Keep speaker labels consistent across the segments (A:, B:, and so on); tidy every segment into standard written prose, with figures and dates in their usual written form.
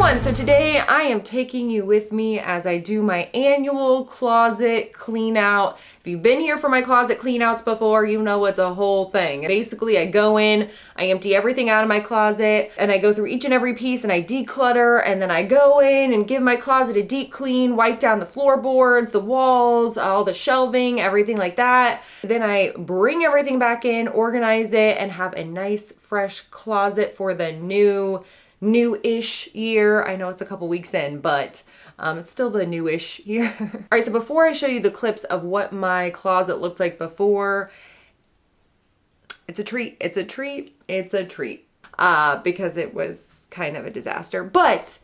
A: everyone, so today I am taking you with me as I do my annual closet clean out. If you've been here for my closet clean outs before, you know it's a whole thing. Basically, I go in, I empty everything out of my closet, and I go through each and every piece and I declutter, and then I go in and give my closet a deep clean, wipe down the floorboards, the walls, all the shelving, everything like that. Then I bring everything back in, organize it, and have a nice fresh closet for the new-ish year. I know it's a couple weeks in, but it's still the newish year. All right, so before I show you the clips of what my closet looked like before, it's a treat. It's a treat. It's a treat. Because it was kind of a disaster. But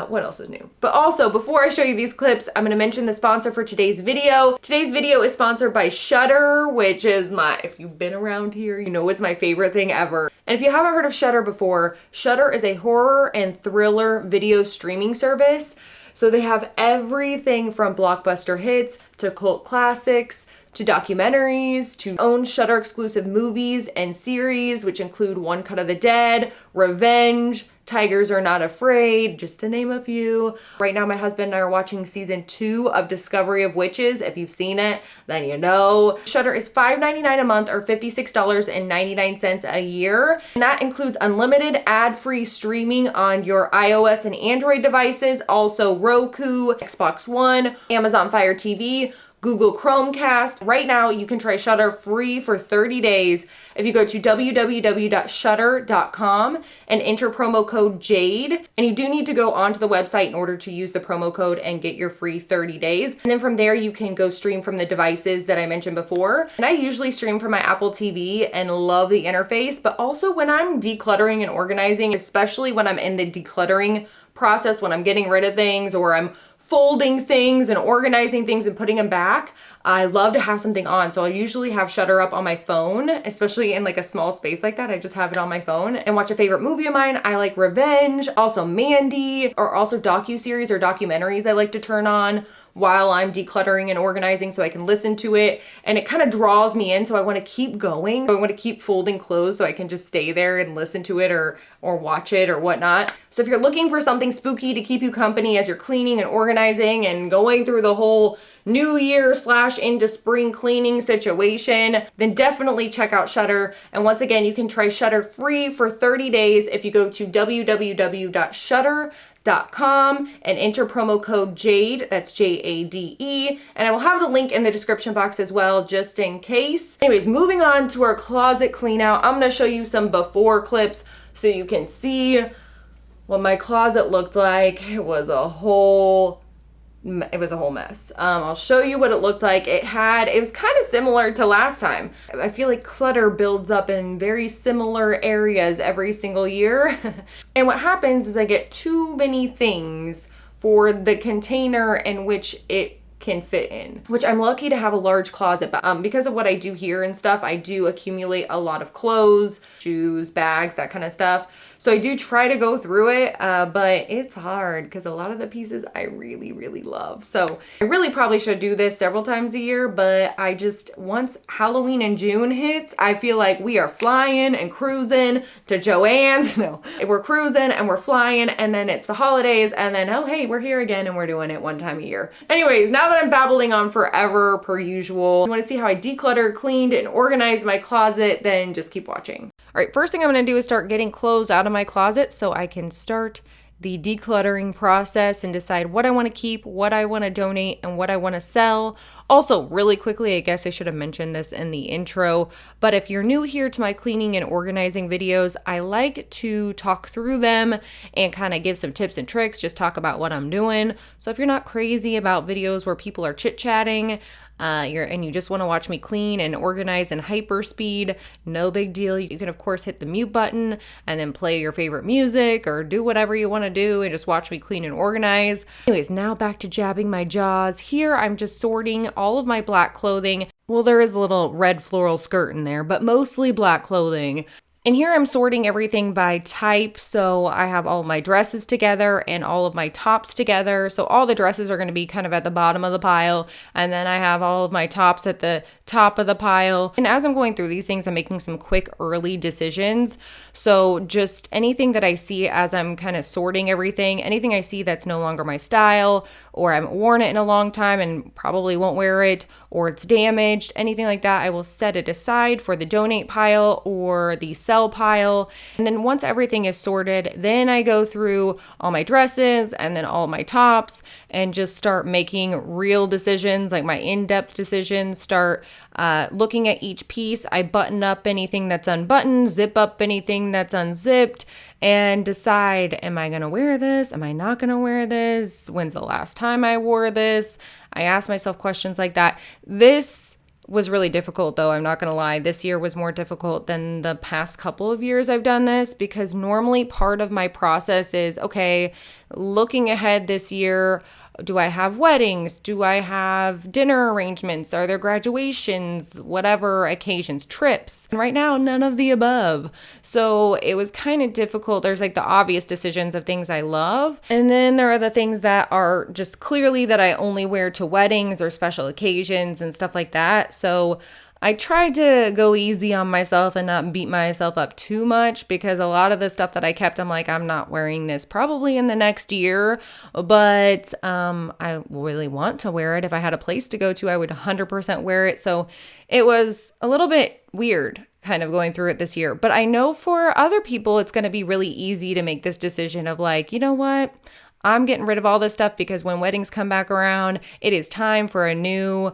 A: what else is new? But also, before I show you these clips, I'm going to mention the sponsor for today's video. Today's video is sponsored by Shudder, which is if you've been around here, you know it's my favorite thing ever. And if you haven't heard of Shudder before, Shudder is a horror and thriller video streaming service. So they have everything from blockbuster hits to cult classics to documentaries to own Shudder exclusive movies and series, which include One Cut of the Dead, Revenge, Tigers Are Not Afraid, just to name a few. Right now, my husband and I are watching season 2 of Discovery of Witches. If you've seen it, then you know. Shudder is $5.99 a month or $56.99 a year. And that includes unlimited ad-free streaming on your iOS and Android devices, also Roku, Xbox One, Amazon Fire TV, Google Chromecast. Right now, you can try Shudder free for 30 days if you go to www.shudder.com and enter promo code JADE. And you do need to go onto the website in order to use the promo code and get your free 30 days. And then from there, you can go stream from the devices that I mentioned before. And I usually stream from my Apple TV and love the interface, but also when I'm decluttering and organizing, especially when I'm in the decluttering process, when I'm getting rid of things or I'm folding things and organizing things and putting them back, I love to have something on. So I usually have Shudder up on my phone, especially in like a small space like that. I just have it on my phone and watch a favorite movie of mine. I like Revenge, also Mandy, or also docuseries or documentaries I like to turn on while I'm decluttering and organizing so I can listen to it. And it kind of draws me in, so I want to keep going. So I want to keep folding clothes so I can just stay there and listen to it or watch it or whatnot. So if you're looking for something spooky to keep you company as you're cleaning and organizing and going through the whole New Year / into spring cleaning situation, then definitely check out Shudder. And once again, you can try Shudder free for 30 days if you go to www.shudder.com and enter promo code JADE, that's JADE, and I will have the link in the description box as well, just in case. Anyways, moving on to our closet clean out, I'm gonna show you some before clips so you can see what my closet looked like. It was a whole mess. I'll show you what it looked like. It was kind of similar to last time. I feel like clutter builds up in very similar areas every single year. And what happens is I get too many things for the container in which it can fit in, which I'm lucky to have a large closet, but because of what I do here and stuff, I do accumulate a lot of clothes, shoes, bags, that kind of stuff. So I do try to go through it, but it's hard because a lot of the pieces I really, really love. So I really probably should do this several times a year, but once Halloween in June hits, I feel like we are flying and cruising to Joann's. No, we're cruising and we're flying, and then it's the holidays, and then, oh, hey, we're here again and we're doing it one time a year. Anyways, now that I'm babbling on forever per usual, you want to see how I decluttered, cleaned, and organized my closet, then just keep watching. All right, first thing I'm going to do is start getting clothes out of my closet so I can start the decluttering process and decide what I want to keep, what I want to donate, and what I want to sell. Also, really quickly, I guess I should have mentioned this in the intro, but if you're new here to my cleaning and organizing videos, I like to talk through them and kind of give some tips and tricks, just talk about what I'm doing. So if you're not crazy about videos where people are chit-chatting, and you just want to watch me clean and organize in hyper speed, no big deal. You can of course hit the mute button and then play your favorite music or do whatever you want to do and just watch me clean and organize. Anyways, now back to jabbing my jaws. Here I'm just sorting all of my black clothing. Well, there is a little red floral skirt in there, but mostly black clothing. And here I'm sorting everything by type. So I have all my dresses together and all of my tops together. So all the dresses are going to be kind of at the bottom of the pile. And then I have all of my tops at the top of the pile. And as I'm going through these things, I'm making some quick early decisions. So just anything that I see as I'm kind of sorting everything, anything I see that's no longer my style, or I haven't worn it in a long time and probably won't wear it, or it's damaged, anything like that, I will set it aside for the donate pile or the sell pile. And then once everything is sorted, then I go through all my dresses and then all my tops and just start making real decisions, like my in-depth decisions, start looking at each piece. I button up anything that's unbuttoned, zip up anything that's unzipped, and decide, am I going to wear this? Am I not going to wear this? When's the last time I wore this? I ask myself questions like that. This was really difficult, though. I'm not going to lie. This year was more difficult than the past couple of years I've done this, because normally part of my process is, okay, looking ahead this year, do I have weddings? Do I have dinner arrangements? Are there graduations? Whatever occasions, trips? And right now, none of the above. So it was kind of difficult. There's like the obvious decisions of things I love. And then there are the things that are just clearly that I only wear to weddings or special occasions and stuff like that. So I tried to go easy on myself and not beat myself up too much, because a lot of the stuff that I kept, I'm like, I'm not wearing this probably in the next year, but I really want to wear it. If I had a place to go to, I would 100% wear it. So it was a little bit weird kind of going through it this year. But I know for other people, it's going to be really easy to make this decision of like, you know what? I'm getting rid of all this stuff because when weddings come back around, it is time for a new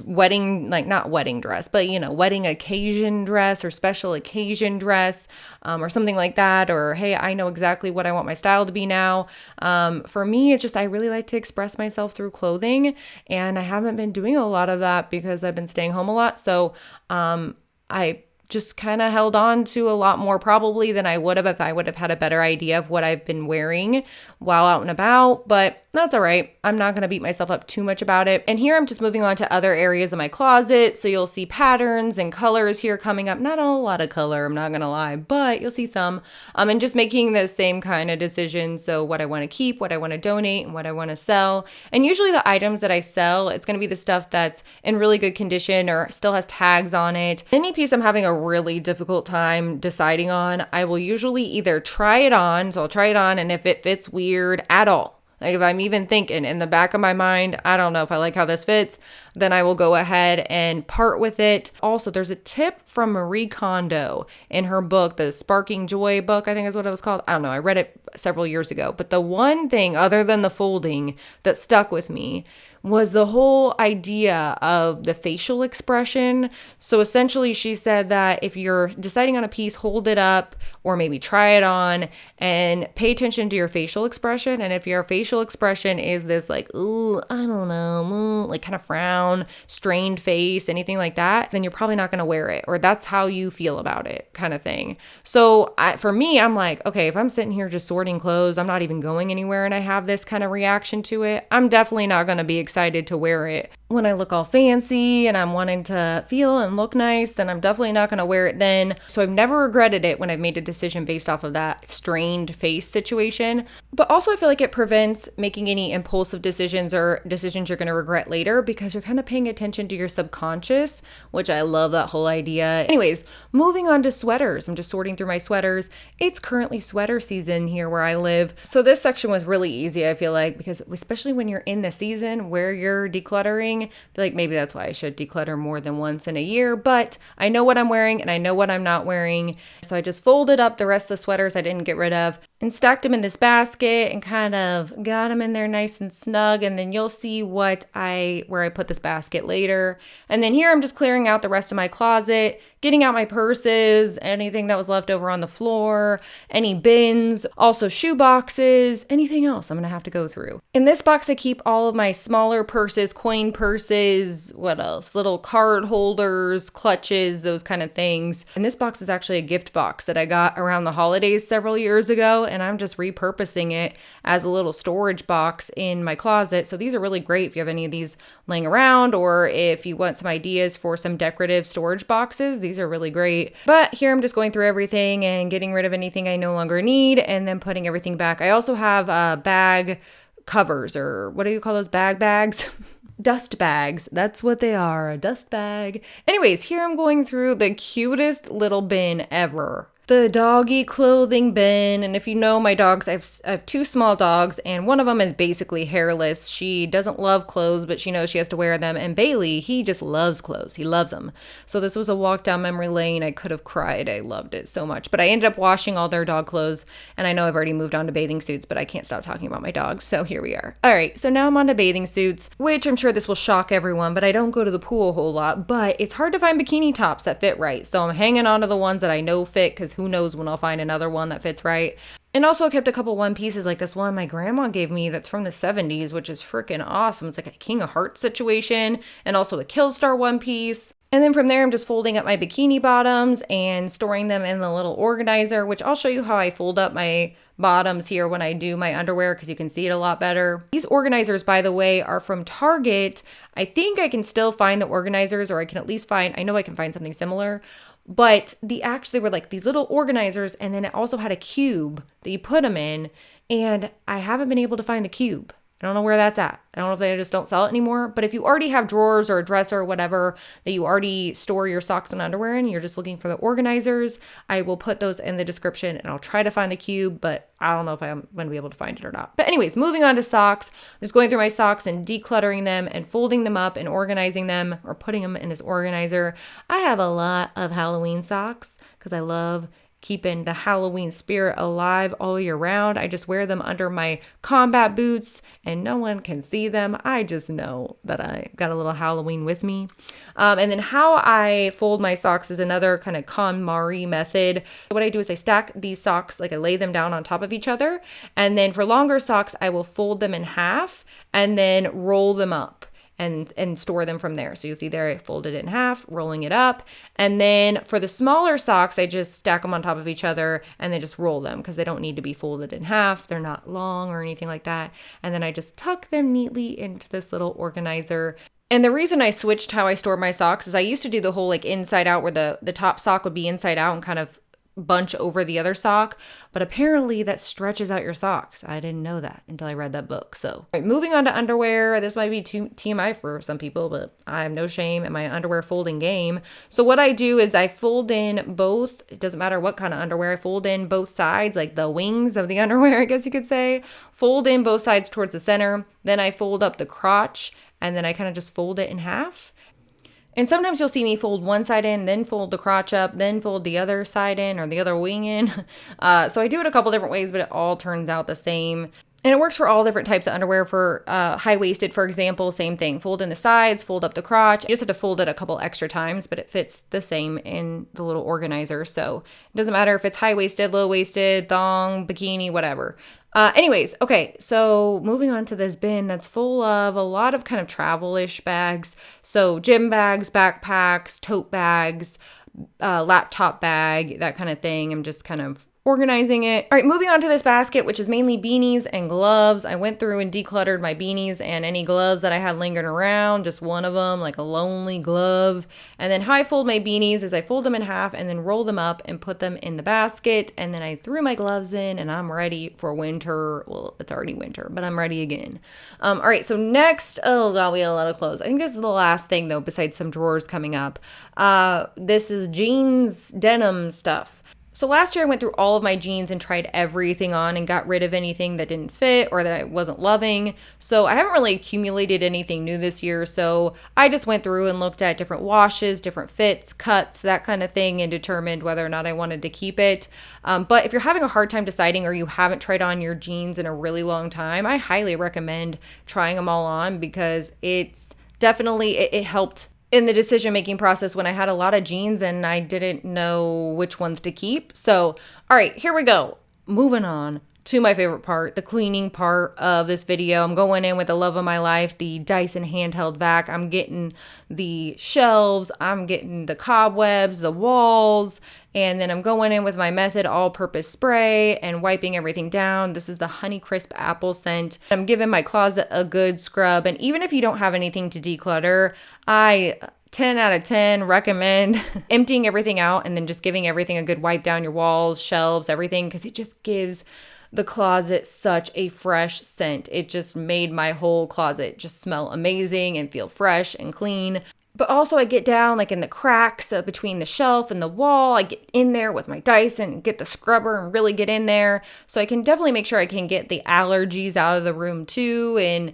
A: wedding, like not wedding dress, but wedding occasion dress or special occasion dress, or something like that. Or, hey, I know exactly what I want my style to be now. For me, it's just, I really like to express myself through clothing, and I haven't been doing a lot of that because I've been staying home a lot. So, I just kind of held on to a lot more probably than I would have if I would have had a better idea of what I've been wearing while out and about, but that's all right. I'm not going to beat myself up too much about it. And here I'm just moving on to other areas of my closet. So you'll see patterns and colors here coming up. Not a lot of color, I'm not going to lie, but you'll see some. And just making the same kind of decisions. So what I want to keep, what I want to donate, and what I want to sell. And usually the items that I sell, it's going to be the stuff that's in really good condition or still has tags on it. Any piece I'm having a really difficult time deciding on, I will usually either try it on. So I'll try it on, and if it fits weird at all, like if I'm even thinking in the back of my mind, I don't know if I like how this fits, then I will go ahead and part with it. Also, there's a tip from Marie Kondo in her book, the Sparking Joy book, I think is what it was called. I don't know. I read it several years ago. But the one thing other than the folding that stuck with me was the whole idea of the facial expression. So essentially she said that if you're deciding on a piece, hold it up or maybe try it on and pay attention to your facial expression. And if your facial expression is this like, ooh, I don't know, like kind of frown, strained face, anything like that, then you're probably not going to wear it, or that's how you feel about it kind of thing. So for me, I'm like, okay, if I'm sitting here just sorting clothes, I'm not even going anywhere, and I have this kind of reaction to it, I'm definitely not going to be excited to wear it. When I look all fancy and I'm wanting to feel and look nice, then I'm definitely not going to wear it then. So I've never regretted it when I've made a decision based off of that strained face situation. But also I feel like it prevents making any impulsive decisions or decisions you're going to regret later, because you're kind of paying attention to your subconscious, which I love that whole idea. Anyways, moving on to sweaters. I'm just sorting through my sweaters. It's currently sweater season here where I live. So this section was really easy, I feel like, because especially when you're in the season where you're decluttering, I feel like maybe that's why I should declutter more than once in a year, but I know what I'm wearing and I know what I'm not wearing. So I just folded up the rest of the sweaters I didn't get rid of and stacked them in this basket and kind of got them in there nice and snug. And then you'll see where I put this basket later. And then here I'm just clearing out the rest of my closet, getting out my purses, anything that was left over on the floor, any bins, also shoe boxes, anything else I'm going to have to go through. In this box, I keep all of my smaller purses, coin purses, what else? Little card holders, clutches, those kind of things. And this box is actually a gift box that I got around the holidays several years ago. and I'm just repurposing it as a little storage box in my closet. So these are really great if you have any of these laying around, or if you want some ideas for some decorative storage boxes. These are really great. But here I'm just going through everything and getting rid of anything I no longer need and then putting everything back. I also have bag covers, or what do you call those, bags? Dust bags. That's what they are, a dust bag. Anyways, here I'm going through the cutest little bin ever. The doggy clothing bin. And if you know my dogs, I have two small dogs, and one of them is basically hairless. She doesn't love clothes, but she knows she has to wear them. And Bailey, he just loves clothes. He loves them. So this was a walk down memory lane. I could have cried. I loved it so much. But I ended up washing all their dog clothes, and I know I've already moved on to bathing suits, but I can't stop talking about my dogs. So here we are. All right, so now I'm on to bathing suits, which I'm sure this will shock everyone, but I don't go to the pool a whole lot. But it's hard to find bikini tops that fit right. So I'm hanging on to the ones that I know fit, because who knows when I'll find another one that fits right. And also I kept a couple one pieces, like this one my grandma gave me that's from the 70s, which is freaking awesome. It's like a King of Hearts situation, and also a Killstar one piece. And then from there, I'm just folding up my bikini bottoms and storing them in the little organizer, which I'll show you how I fold up my bottoms here when I do my underwear, because you can see it a lot better. These organizers, by the way, are from Target. I think I can still find the organizers, or I can at least find, I know I can find something similar. But they actually were like these little organizers, and then it also had a cube that you put them in, and I haven't been able to find the cube. I don't know where that's at. I don't know if they just don't sell it anymore. But if you already have drawers or a dresser or whatever that you already store your socks and underwear in, you're just looking for the organizers, I will put those in the description, and I'll try to find the cube, but I don't know if I'm going to be able to find it or not. But anyways, moving on to socks. I'm just going through my socks and decluttering them and folding them up and organizing them, or putting them in this organizer. I have a lot of Halloween socks because I love keeping the Halloween spirit alive all year round. I just wear them under my combat boots, and no one can see them. I just know that I got a little Halloween with me. And then how I fold my socks is another kind of KonMari method. What I do is I stack these socks, like I lay them down on top of each other. And then for longer socks, I will fold them in half and then roll them up and store them from there. So you'll see there, I folded it in half, rolling it up. And then for the smaller socks, I just stack them on top of each other and then just roll them, because they don't need to be folded in half. They're not long or anything like that. And then I just tuck them neatly into this little organizer. And the reason I switched how I store my socks is I used to do the whole like inside out, where the top sock would be inside out and kind of bunch over the other sock, but apparently that stretches out your socks. I didn't know that until I read that book. So moving on to underwear. This might be too TMI for some people, but I have no shame in my underwear folding game. So what I do is I fold in both, it doesn't matter what kind of underwear, I fold in both sides, like the wings of the underwear, I guess you could say. Fold in both sides towards the center. Then I fold up the crotch, and then I kind of just fold it in half. And sometimes you'll see me fold one side in, then fold the crotch up, then fold the other side in, or the other wing in. So I do it a couple different ways, but it all turns out the same. And it works for all different types of underwear. For high-waisted, for example, same thing. Fold in the sides, fold up the crotch. You just have to fold it a couple extra times, but it fits the same in the little organizer. So it doesn't matter if it's high-waisted, low-waisted, thong, bikini, whatever. Anyways, okay, so moving on to this bin that's full of a lot of kind of travel-ish bags. So gym bags, backpacks, tote bags, laptop bag, that kind of thing. I'm just kind of organizing it. All right, moving on to this basket, which is mainly beanies and gloves. I went through and decluttered my beanies and any gloves that I had lingering around, just one of them, like a lonely glove. And then how I fold my beanies is I fold them in half and then roll them up and put them in the basket. And then I threw my gloves in, and I'm ready for winter. Well, it's already winter, but I'm ready again. All right, so next, oh God, we have a lot of clothes. I think this is the last thing though, besides some drawers coming up. This is jeans, denim stuff. So last year I went through all of my jeans and tried everything on and got rid of anything that didn't fit or that I wasn't loving. So I haven't really accumulated anything new this year. So I just went through and looked at different washes, different fits, cuts, that kind of thing, and determined whether or not I wanted to keep it. But if you're having a hard time deciding, or you haven't tried on your jeans in a really long time, I highly recommend trying them all on, because it's definitely, it helped in the decision-making process when I had a lot of jeans and I didn't know which ones to keep. So, all right, here we go. Moving on to my favorite part, the cleaning part of this video. I'm going in with the love of my life, the Dyson handheld vac. I'm getting the shelves, I'm getting the cobwebs, the walls, and then I'm going in with my Method all-purpose spray and wiping everything down. This is the Honeycrisp apple scent. I'm giving my closet a good scrub, and even if you don't have anything to declutter, I 10 out of 10 recommend emptying everything out and then just giving everything a good wipe down, your walls, shelves, everything, because it just gives the closet such a fresh scent. It just made my whole closet just smell amazing and feel fresh and clean. But also I get down like in the cracks between the shelf and the wall. I get in there with my Dyson and get the scrubber and really get in there. So I can definitely make sure I can get the allergies out of the room too, and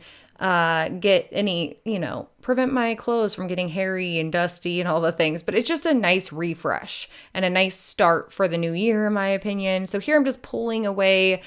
A: get any, prevent my clothes from getting hairy and dusty and all the things. But it's just a nice refresh and a nice start for the new year, in my opinion. So here I'm just pulling away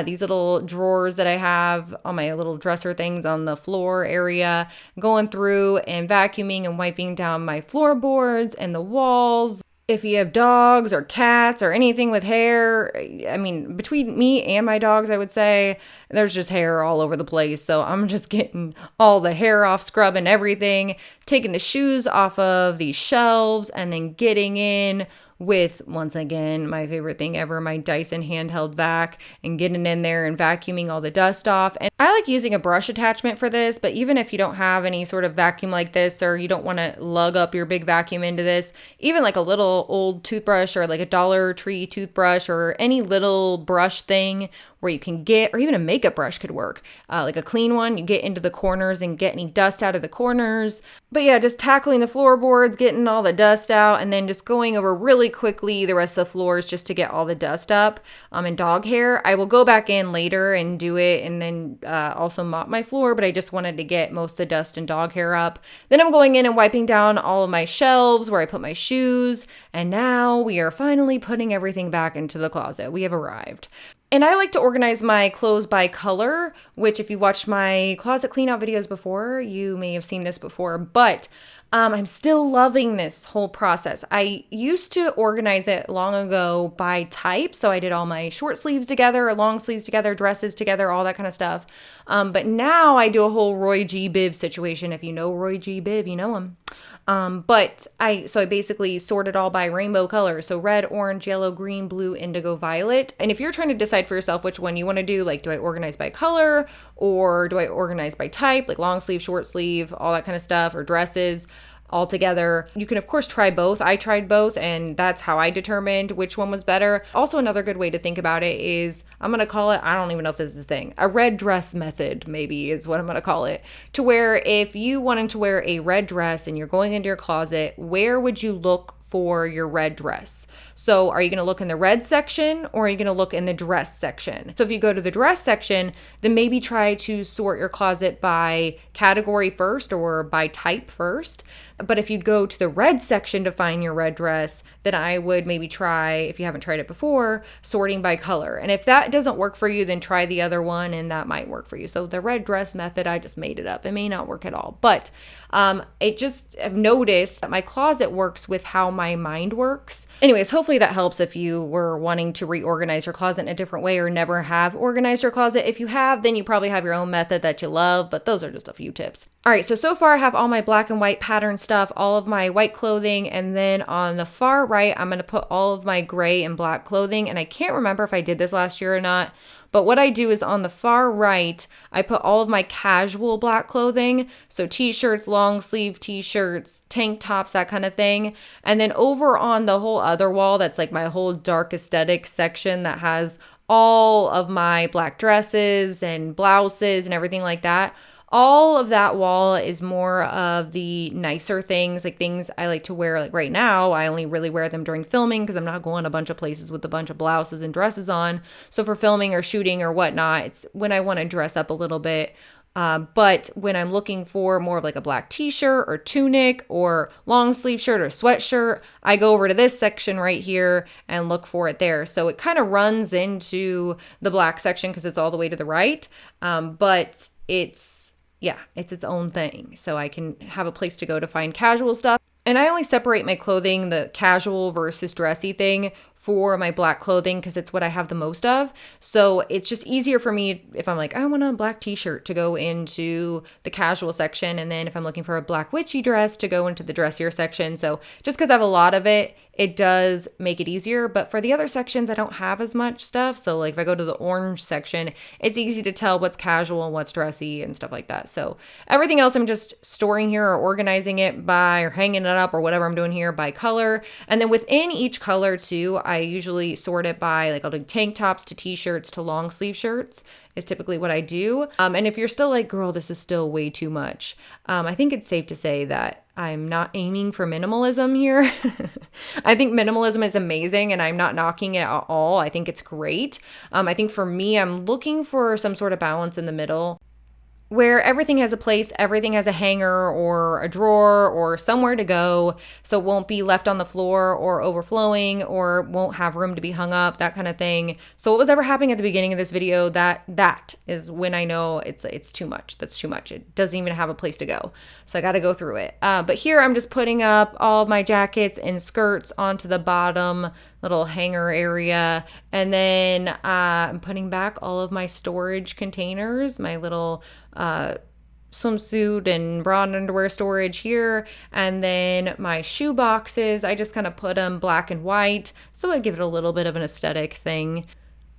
A: these little drawers that I have on my little dresser things on the floor area, going through and vacuuming and wiping down my floorboards and the walls. If you have dogs or cats or anything with hair, I mean, between me and my dogs, I would say there's just hair all over the place. So I'm just getting all the hair off, scrubbing everything, taking the shoes off of these shelves, and then getting in with, once again, my favorite thing ever, my Dyson handheld vac, and getting in there and vacuuming all the dust off. And I like using a brush attachment for this, but even if you don't have any sort of vacuum like this, or you don't want to lug up your big vacuum into this, even like a little old toothbrush or like a Dollar Tree toothbrush or any little brush thing where you can get, or even a makeup brush could work, like a clean one, you get into the corners and get any dust out of the corners. But yeah, just tackling the floorboards, getting all the dust out, and then just going over really quickly the rest of the floors just to get all the dust up. And dog hair, I will go back in later and do it, and then also mop my floor, but I just wanted to get most of the dust and dog hair up. Then I'm going in and wiping down all of my shelves where I put my shoes, and now we are finally putting everything back into the closet. We have arrived. And I like to organize my clothes by color, which if you've watched my closet clean out videos before, you may have seen this before, but I'm still loving this whole process. I used to organize it long ago by type. So I did all my short sleeves together, long sleeves together, dresses together, all that kind of stuff. But now I do a whole Roy G. Biv situation. If you know Roy G. Biv, you know him. But I basically sorted all by rainbow colors. So red, orange, yellow, green, blue, indigo, violet. And if you're trying to decide for yourself which one you want to do, like, do I organize by color or do I organize by type, like long sleeve, short sleeve, all that kind of stuff, or dresses all together. You can of course try both. I tried both, and that's how I determined which one was better. Also, another good way to think about it is, I'm going to call it, I don't even know if this is a thing, a red dress method maybe is what I'm going to call it, to where if you wanted to wear a red dress and you're going into your closet, where would you look for your red dress? So are you going to look in the red section, or are you going to look in the dress section? So if you go to the dress section, then maybe try to sort your closet by category first or by type first. But if you'd go to the red section to find your red dress, then I would maybe try, if you haven't tried it before, sorting by color. And if that doesn't work for you, then try the other one and that might work for you. So the red dress method, I just made it up. It may not work at all, but I've noticed that my closet works with how my mind works. Anyways, hopefully that helps if you were wanting to reorganize your closet in a different way or never have organized your closet. If you have, then you probably have your own method that you love, but those are just a few tips. All right, so far I have all my black and white pattern stuff, all of my white clothing, and then on the far right, I'm going to put all of my gray and black clothing, and I can't remember if I did this last year or not, but what I do is on the far right, I put all of my casual black clothing, so t-shirts, long sleeve t-shirts, tank tops, that kind of thing, and then over on the whole other wall, that's like my whole dark aesthetic section that has all of my black dresses and blouses and everything like that. All of that wall is more of the nicer things, like things I like to wear. Like right now, I only really wear them during filming because I'm not going a bunch of places with a bunch of blouses and dresses on. So for filming or shooting or whatnot, it's when I want to dress up a little bit. But when I'm looking for more of like a black t-shirt or tunic or long sleeve shirt or sweatshirt, I go over to this section right here and look for it there. So it kind of runs into the black section because it's all the way to the right. But it's its own thing. So I can have a place to go to find casual stuff. And I only separate my clothing, the casual versus dressy thing, for my black clothing because it's what I have the most of. So it's just easier for me if I'm like, I want a black t-shirt to go into the casual section. And then if I'm looking for a black witchy dress to go into the dressier section. So just because I have a lot of it, it does make it easier. But for the other sections, I don't have as much stuff. So like if I go to the orange section, it's easy to tell what's casual and what's dressy and stuff like that. So everything else I'm just storing here or organizing it by or hanging it up or whatever I'm doing here by color. And then within each color too, I usually sort it by like I'll do tank tops to t-shirts to long sleeve shirts is typically what I do. And if you're still like, girl, this is still way too much, I think it's safe to say that I'm not aiming for minimalism here. I think minimalism is amazing and I'm not knocking it at all. I think it's great. I think for me, I'm looking for some sort of balance in the middle, where everything has a place, everything has a hanger or a drawer or somewhere to go, so it won't be left on the floor or overflowing or won't have room to be hung up, that kind of thing. So what was ever happening at the beginning of this video, that is when I know it's too much. That's too much. It doesn't even have a place to go. So I got to go through it. But here I'm just putting up all my jackets and skirts onto the bottom little hanger area. And then I'm putting back all of my storage containers, my little swimsuit and bra and underwear storage here. And then my shoe boxes, I just kind of put them black and white. So I give it a little bit of an aesthetic thing.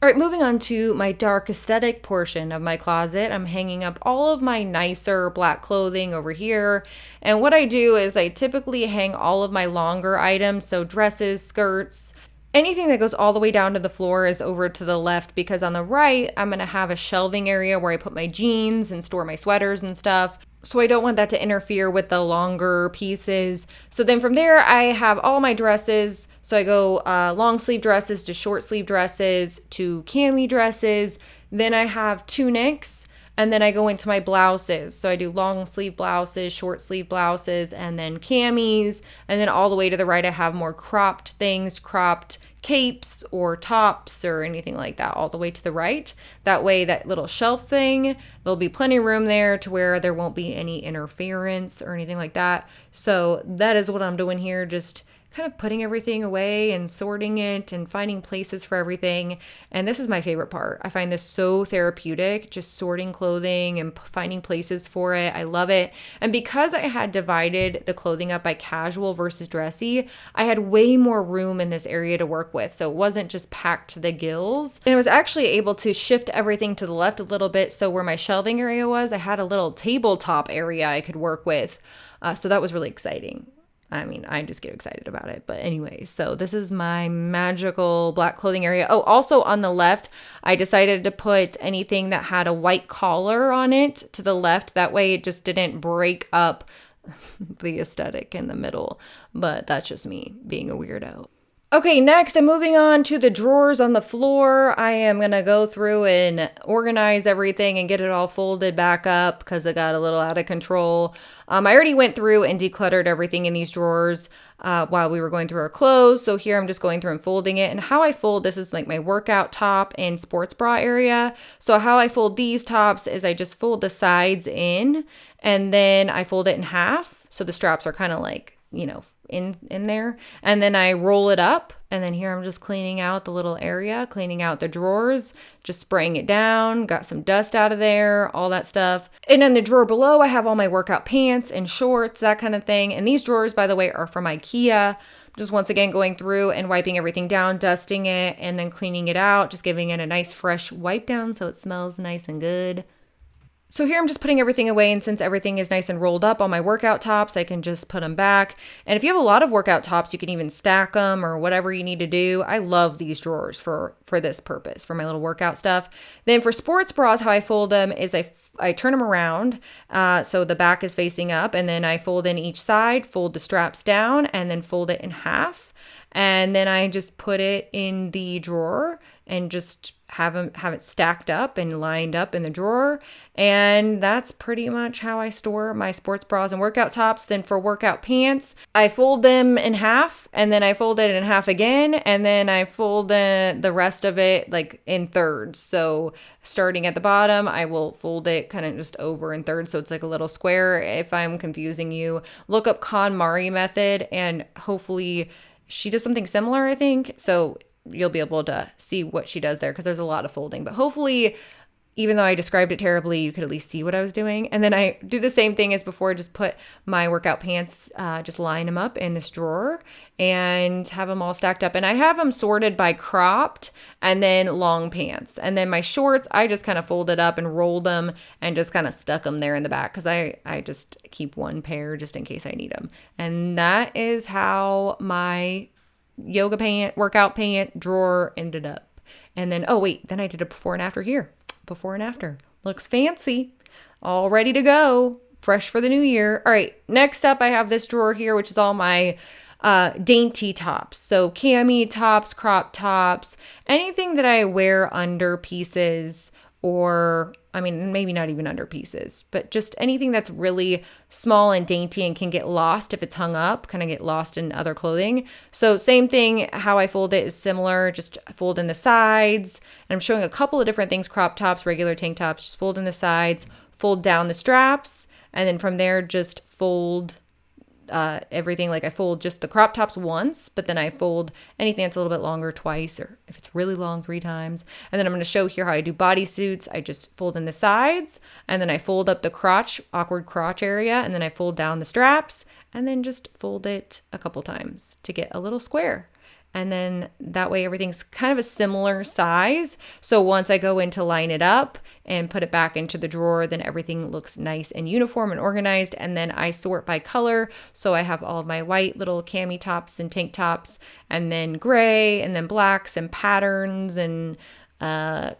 A: All right, moving on to my dark aesthetic portion of my closet. I'm hanging up all of my nicer black clothing over here. And what I do is I typically hang all of my longer items, so dresses, skirts, anything that goes all the way down to the floor is over to the left, because on the right, I'm going to have a shelving area where I put my jeans and store my sweaters and stuff. So I don't want that to interfere with the longer pieces. So then from there, I have all my dresses. So I go long sleeve dresses to short sleeve dresses to cami dresses. Then I have tunics. And then I go into my blouses. So I do long sleeve blouses, short sleeve blouses, and then camis. And then all the way to the right, I have more cropped things, cropped capes or tops or anything like that all the way to the right. That way, that little shelf thing, there'll be plenty of room there to where there won't be any interference or anything like that. So that is what I'm doing here, just kind of putting everything away and sorting it and finding places for everything. And this is my favorite part. I find this so therapeutic, just sorting clothing and finding places for it. I love it. And because I had divided the clothing up by casual versus dressy, I had way more room in this area to work with. So it wasn't just packed to the gills. And I was actually able to shift everything to the left a little bit. So where my shelving area was, I had a little tabletop area I could work with. So that was really exciting. I mean, I just get excited about it. But anyway, so this is my magical black clothing area. Oh, also on the left, I decided to put anything that had a white collar on it to the left. That way it just didn't break up the aesthetic in the middle. But that's just me being a weirdo. Okay, next I'm moving on to the drawers on the floor. I am going to go through and organize everything and get it all folded back up because it got a little out of control. I already went through and decluttered everything in these drawers while we were going through our clothes. So here I'm just going through and folding it. And how I fold this is like my workout top and sports bra area. So how I fold these tops is I just fold the sides in and then I fold it in half. So the straps are kind of like, you know, in there, and then I roll it up, and then here I'm just cleaning out the little area, cleaning out the drawers, just spraying it down, got some dust out of there, all that stuff. And in the drawer below, I have all my workout pants and shorts, that kind of thing. And these drawers, by the way, are from IKEA. Just once again going through and wiping everything down, dusting it, and then cleaning it out, just giving it a nice fresh wipe down so it smells nice and good. So here I'm just putting everything away, and since everything is nice and rolled up on my workout tops, I can just put them back. And if you have a lot of workout tops, you can even stack them or whatever you need to do. I love these drawers for this purpose, for my little workout stuff. Then for sports bras, how I fold them is I turn them around so the back is facing up, and then I fold in each side, fold the straps down, and then fold it in half.
B: And then I just put it in the drawer and just have it stacked up and lined up in the drawer. And that's pretty much how I store my sports bras and workout tops. Then for workout pants, I fold them in half, and then I fold it in half again, and then I fold the rest of it like in thirds. So starting at the bottom, I will fold it kind of just over in thirds, so it's like a little square. If I'm confusing you, look up KonMari method, and hopefully she does something similar, I think. So you'll be able to see what she does there, because there's a lot of folding. But hopefully, even though I described it terribly, you could at least see what I was doing. And then I do the same thing as before, just put my workout pants, just line them up in this drawer and have them all stacked up. And I have them sorted by cropped and then long pants. And then my shorts, I just kind of folded up and rolled them and just kind of stuck them there in the back, because I just keep one pair just in case I need them. And that is how my yoga pant, workout pant drawer ended up. And then, oh wait, then I did a before and after here. Before and after. Looks fancy. All ready to go. Fresh for the new year. All right, next up I have this drawer here, which is all my dainty tops. So cami tops, crop tops, anything that I wear under pieces, or I mean, maybe not even under pieces, but just anything that's really small and dainty and can get lost if it's hung up, kind of get lost in other clothing. So same thing, how I fold it is similar, just fold in the sides. And I'm showing a couple of different things, crop tops, regular tank tops, just fold in the sides, fold down the straps, and then from there just fold everything. Like I fold just the crop tops once, but then I fold anything that's a little bit longer twice, or if it's really long, 3 times. And then I'm going to show here how I do bodysuits. I just fold in the sides, and then I fold up the crotch, awkward crotch area, and then I fold down the straps, and then just fold it a couple times to get a little square. And then that way everything's kind of a similar size. So once I go in to line it up and put it back into the drawer, then everything looks nice and uniform and organized. And then I sort by color. So I have all of my white little cami tops and tank tops, and then gray, and then blacks and patterns and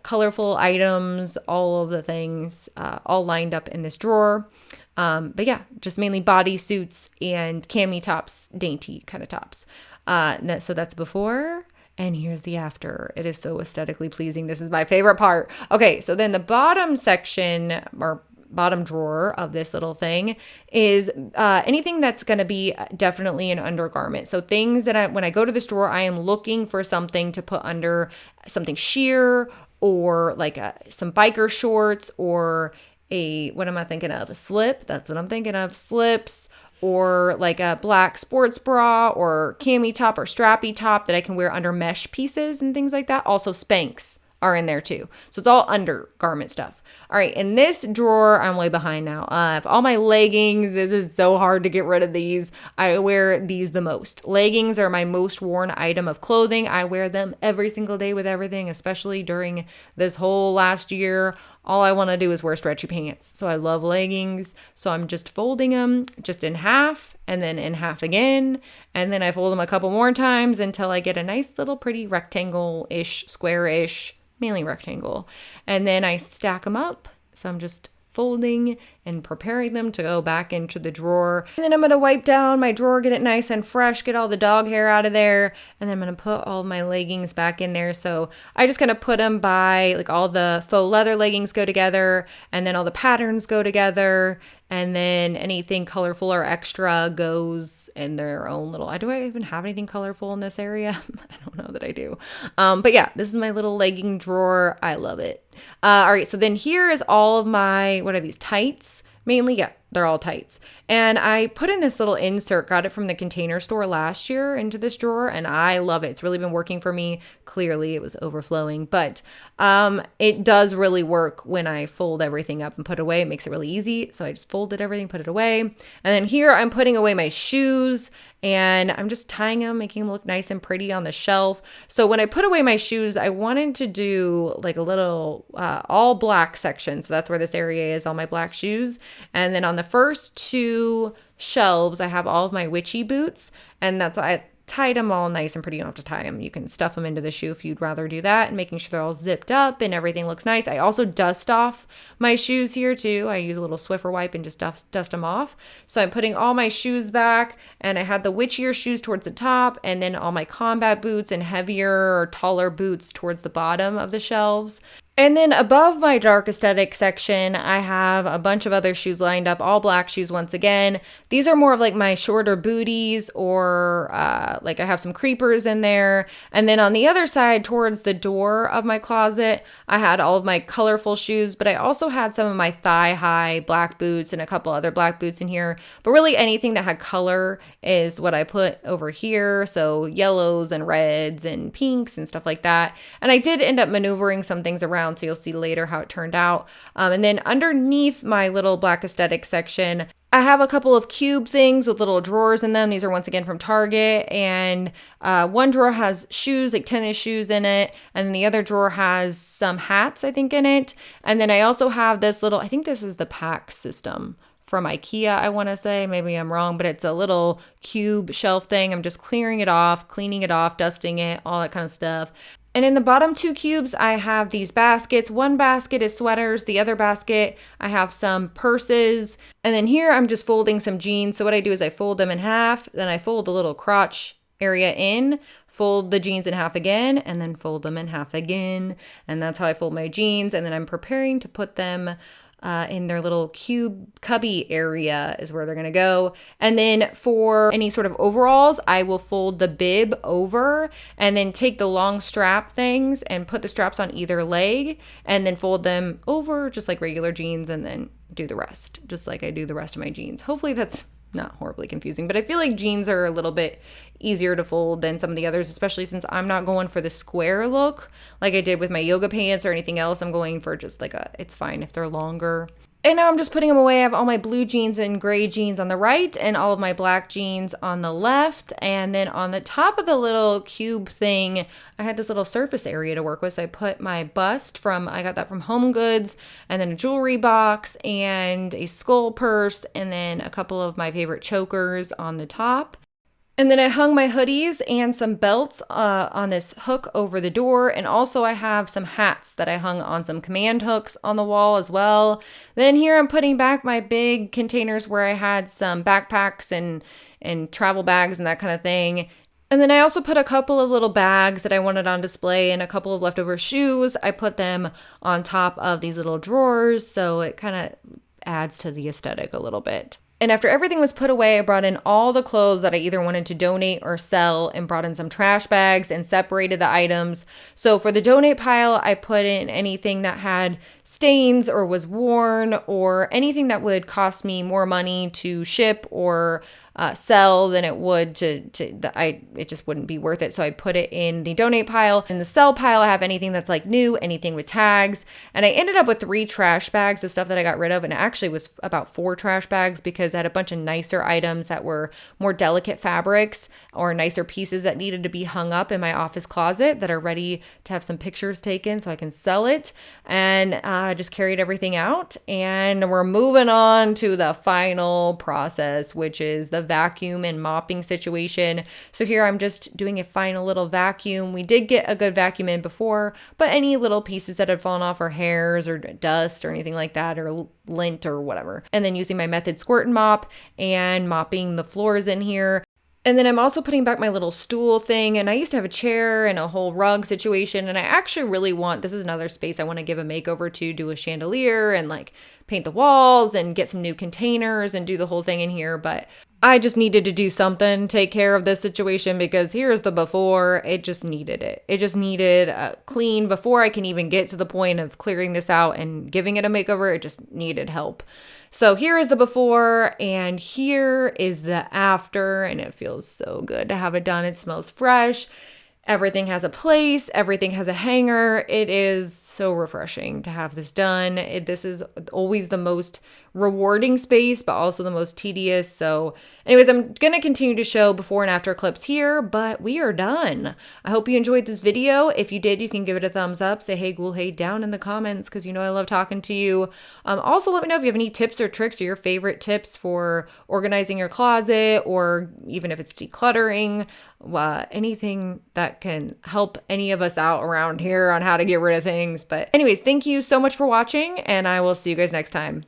B: colorful items, all of the things all lined up in this drawer. But yeah, just mainly bodysuits and cami tops, dainty kind of tops. So that's before, and here's the after. It is so aesthetically pleasing. This is my favorite part. Okay, so then the bottom section, or bottom drawer of this little thing, is anything that's going to be definitely an undergarment. So things that when I go to this drawer, I am looking for something to put under, something sheer, or like some biker shorts, or what am I thinking of? A slip. That's what I'm thinking of. Slips, or like a black sports bra, or cami top, or strappy top that I can wear under mesh pieces and things like that. Also Spanx are in there too. So it's all undergarment stuff. All right, in this drawer, I'm way behind now. I have all my leggings. This is so hard to get rid of these. I wear these the most. Leggings are my most worn item of clothing. I wear them every single day with everything, especially during this whole last year. All I want to do is wear stretchy pants. So I love leggings. So I'm just folding them just in half, and then in half again. And then I fold them a couple more times until I get a nice little pretty rectangle-ish, square-ish, mainly rectangle. And then I stack them up. So I'm just folding and preparing them to go back into the drawer. And then I'm going to wipe down my drawer, get it nice and fresh, get all the dog hair out of there. And then I'm going to put all my leggings back in there. So I just kind of put them by, like, all the faux leather leggings go together, and then all the patterns go together. And then anything colorful or extra goes in their own little, do I even have anything colorful in this area? I don't know that I do. But yeah, this is my little legging drawer. I love it. All right, so then here is all of my, what are these, tights? Mainly, yeah, they're all tights. And I put in this little insert, got it from the Container Store last year, into this drawer, and I love it. It's really been working for me. Clearly, it was overflowing, but it does really work when I fold everything up and put it away. It makes it really easy. So I just folded everything, put it away. And then here I'm putting away my shoes, and I'm just tying them, making them look nice and pretty on the shelf. So when I put away my shoes, I wanted to do like a little all black section. So that's where this area is, all my black shoes. And then on the first 2 shelves, I have all of my witchy boots, and that's tied them all nice and pretty. You don't have to tie them. You can stuff them into the shoe if you'd rather do that, and making sure they're all zipped up and everything looks nice. I also dust off my shoes here too. I use a little Swiffer wipe and just dust them off. So I'm putting all my shoes back, and I had the witchier shoes towards the top, and then all my combat boots and heavier or taller boots towards the bottom of the shelves. And then above my dark aesthetic section, I have a bunch of other shoes lined up, all black shoes once again. These are more of like my shorter booties, or like I have some creepers in there. And then on the other side towards the door of my closet, I had all of my colorful shoes, but I also had some of my thigh-high black boots and a couple other black boots in here. But really anything that had color is what I put over here. So yellows and reds and pinks and stuff like that. And I did end up maneuvering some things around, so you'll see later how it turned out. And then underneath my little black aesthetic section, I have a couple of cube things with little drawers in them. These are once again from Target, and one drawer has shoes, like tennis shoes in it, and then the other drawer has some hats, I think, in it. And then I also have this little, I think this is the pack system from IKEA, I want to say. Maybe I'm wrong, but it's a little cube shelf thing. I'm just clearing it off, cleaning it off, dusting it, all that kind of stuff. And in the bottom two cubes, I have these baskets. One basket is sweaters. The other basket, I have some purses. And then here, I'm just folding some jeans. So what I do is I fold them in half, then I fold the little crotch area in, fold the jeans in half again, and then fold them in half again. And that's how I fold my jeans. And then I'm preparing to put them in their little cube cubby area is where they're going to go. And then for any sort of overalls, I will fold the bib over and then take the long strap things and put the straps on either leg and then fold them over just like regular jeans, and then do the rest just like I do the rest of my jeans. Hopefully that's not horribly confusing, but I feel like jeans are a little bit easier to fold than some of the others, especially since I'm not going for the square look like I did with my yoga pants or anything else. I'm going for just like it's fine if they're longer. And now I'm just putting them away. I have all my blue jeans and gray jeans on the right and all of my black jeans on the left. And then on the top of the little cube thing, I had this little surface area to work with. So I put my bust I got that from Home Goods, and then a jewelry box and a skull purse, and then a couple of my favorite chokers on the top. And then I hung my hoodies and some belts on this hook over the door. And also I have some hats that I hung on some command hooks on the wall as well. Then here I'm putting back my big containers where I had some backpacks and travel bags and that kind of thing. And then I also put a couple of little bags that I wanted on display and a couple of leftover shoes. I put them on top of these little drawers, so it kind of adds to the aesthetic a little bit. And after everything was put away, I brought in all the clothes that I either wanted to donate or sell, and brought in some trash bags and separated the items. So for the donate pile, I put in anything that had stains or was worn, or anything that would cost me more money to ship or sell than it would it just wouldn't be worth it. So I put it in the donate pile. In the sell pile, I have anything that's like new, anything with tags. And I ended up with 3 trash bags of stuff that I got rid of. And it actually was about 4 trash bags, because I had a bunch of nicer items that were more delicate fabrics or nicer pieces that needed to be hung up in my office closet that are ready to have some pictures taken so I can sell it. And I just carried everything out, and we're moving on to the final process, which is the vacuum and mopping situation. So here I'm just doing a final little vacuum. We did get a good vacuum in before, but any little pieces that had fallen off, or hairs or dust or anything like that, or lint or whatever. And then using my Method Squirt and Mop and mopping the floors in here. And then I'm also putting back my little stool thing. And I used to have a chair and a whole rug situation. And I actually really this is another space I want to give a makeover to, do a chandelier and like paint the walls and get some new containers and do the whole thing in here. But I just needed to do something, take care of this situation, because here's the before. It just needed it. It just needed a clean before I can even get to the point of clearing this out and giving it a makeover. It just needed help. So here is the before, and here is the after, and it feels so good to have it done. It smells fresh. Everything has a place. Everything has a hanger. It is so refreshing to have this done. This is always the most rewarding space, but also the most tedious. So anyways, I'm going to continue to show before and after clips here, but we are done. I hope you enjoyed this video. If you did, you can give it a thumbs up. Say, hey, ghoul, hey, down in the comments, because you know I love talking to you. Also, let me know if you have any tips or tricks or your favorite tips for organizing your closet, or even if it's decluttering, anything that can help any of us out around here on how to get rid of things. But anyways, thank you so much for watching, and I will see you guys next time.